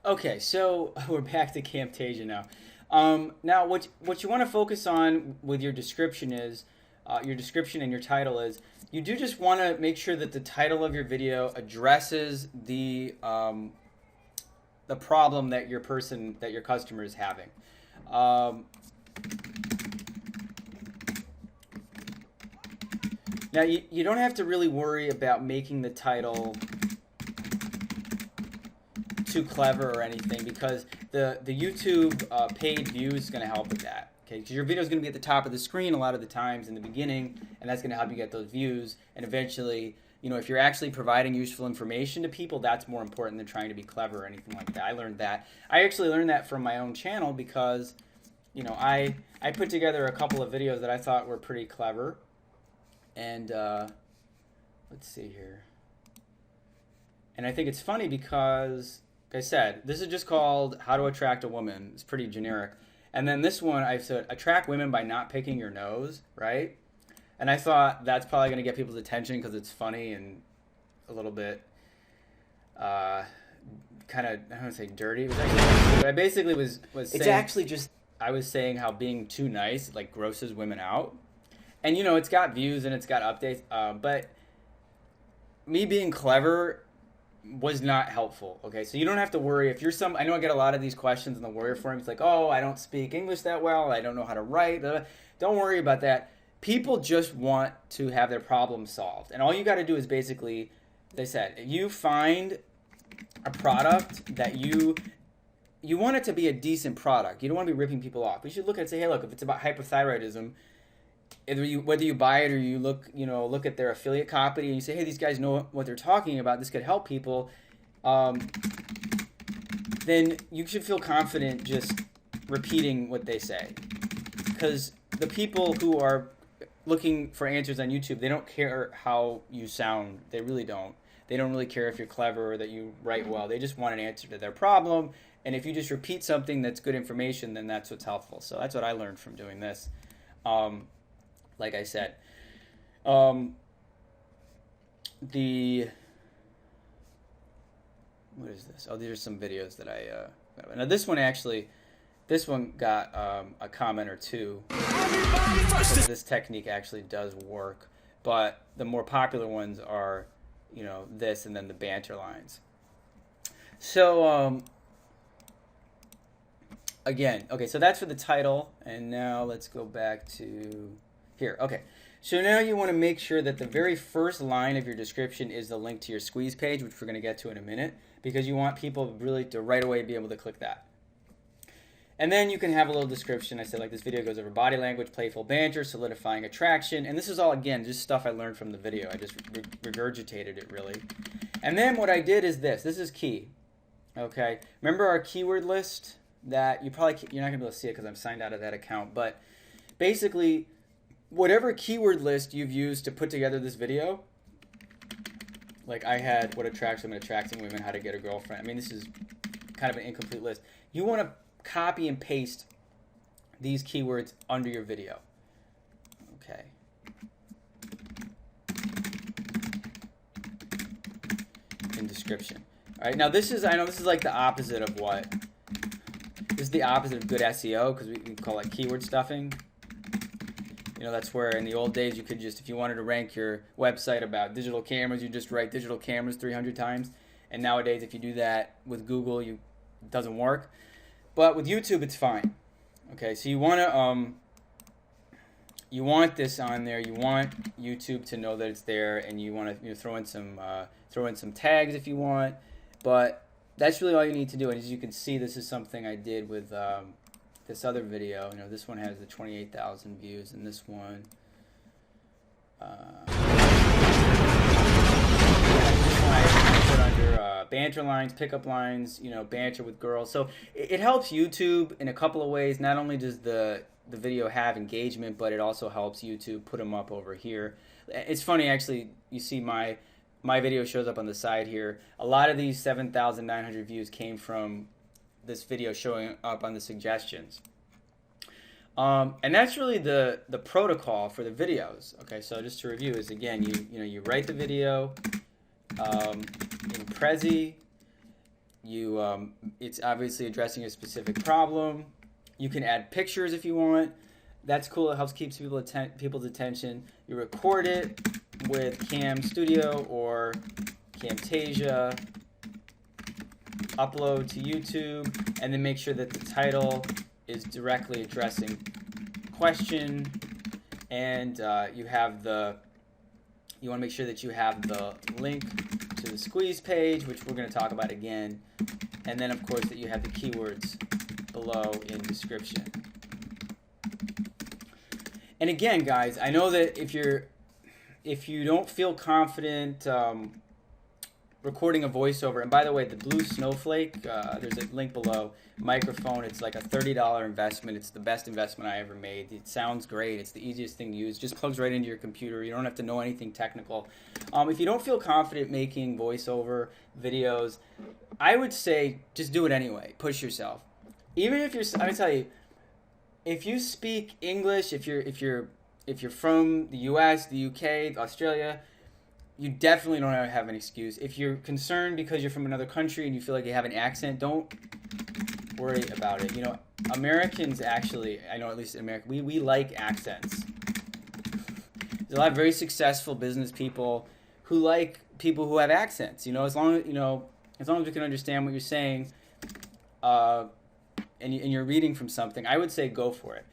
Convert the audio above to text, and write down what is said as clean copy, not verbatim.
Okay, so we're back to Camtasia now. Now, what you want to focus on with your description is your description and your title is you do just want to make sure that the title of your video addresses the problem that your customer is having. Um, Now, you don't have to really worry about making the title too clever or anything because the YouTube paid views is going to help with that. Okay, because your video is going to be at the top of the screen a lot of the times in the beginning, and that's going to help you get those views. And eventually, if you're actually providing useful information to people, that's more important than trying to be clever or anything like that. I learned that. I actually learned that from my own channel because, I put together a couple of videos that I thought were pretty clever. And let's see here. And I think it's funny because, like I said, this is just called How to Attract a Woman. It's pretty generic. And then this one, I said, attract women by not picking your nose, right? And I thought that's probably going to get people's attention because it's funny and a little bit kind of, I don't want to say dirty. It was actually, I basically was saying, It's actually just I was saying how being too nice like grosses women out. And it's got views and it's got updates, but me being clever was not helpful. Okay, so you don't have to worry if you're I know I get a lot of these questions in the Warrior Forum. It's like, oh, I don't speak English that well. I don't know how to write. Don't worry about that. People just want to have their problems solved, and all you got to do is basically, they said, you find a product that you want it to be a decent product. You don't want to be ripping people off. You should look at it and say, hey, look, if it's about hypothyroidism, whether you buy it or you look at their affiliate copy and you say, hey, these guys know what they're talking about, this could help people, then you should feel confident just repeating what they say. Because the people who are looking for answers on YouTube, they don't care how you sound. They really don't. They don't really care if you're clever or that you write well. They just want an answer to their problem. And if you just repeat something that's good information, then that's what's helpful. So that's what I learned from doing this. Like I said, what is this? Oh, these are some videos that now this one got a comment or two. This technique actually does work, but the more popular ones are, this and then the banter lines. So, again, okay, so that's for the title, and now let's go back to here. Okay, so now you want to make sure that the very first line of your description is the link to your squeeze page, which we're going to get to in a minute, because you want people really to right away be able to click that. And then you can have a little description. I said, like, this video goes over body language, playful banter, solidifying attraction, and this is all, again, just stuff I learned from the video. I just regurgitated it, really. And then what I did is this is key, okay? Remember our keyword list that you're not going to be able to see it because I'm signed out of that account, but basically, whatever keyword list you've used to put together this video, like I had what attracts women, attracting women, how to get a girlfriend. I mean, this is kind of an incomplete list. You want to copy and paste these keywords under your video. Okay. In description. All right. Now I know this is like the opposite of what. This is the opposite of good SEO because we call it keyword stuffing. That's where in the old days you could just, if you wanted to rank your website about digital cameras, you just write digital cameras 300 times. And nowadays, if you do that with Google, it doesn't work. But with YouTube, it's fine. Okay, so you want this on there. You want YouTube to know that it's there, and you want to throw in some tags if you want. But that's really all you need to do. And as you can see, this is something I did with this other video. This one has the 28,000 views, and this one, I put under banter lines, pickup lines, banter with girls. So it helps YouTube in a couple of ways. Not only does the video have engagement, but it also helps YouTube put them up over here. It's funny, actually, you see my video shows up on the side here. A lot of these 7,900 views came from this video showing up on the suggestions. And that's really the protocol for the videos. Okay, so just to review is, again, you write the video in Prezi, It's obviously addressing a specific problem. You can add pictures if you want. That's cool. It helps keep people's attention. You record it with Cam Studio or Camtasia. Upload to YouTube, and then make sure that the title is directly addressing question, and you want to make sure that you have the link to the squeeze page, which we're going to talk about again, and then of course that you have the keywords below in description. And again, guys, I know that if you don't feel confident recording a voiceover, and by the way, the blue snowflake, there's a link below, microphone, it's like a $30 investment. It's the best investment I ever made. It sounds great. It's the easiest thing to use. Just plugs right into your computer. You don't have to know anything technical. If you don't feel confident making voiceover videos, I would say just do it anyway. Push yourself. Even if I'm gonna tell you, if you speak English, if you're from the US, the UK, Australia, you definitely don't have an excuse. If you're concerned because you're from another country and you feel like you have an accent, don't worry about it. Americans actually, I know at least in America, we like accents. There's a lot of very successful business people who like people who have accents. As long as we can understand what you're saying, and you're reading from something, I would say go for it.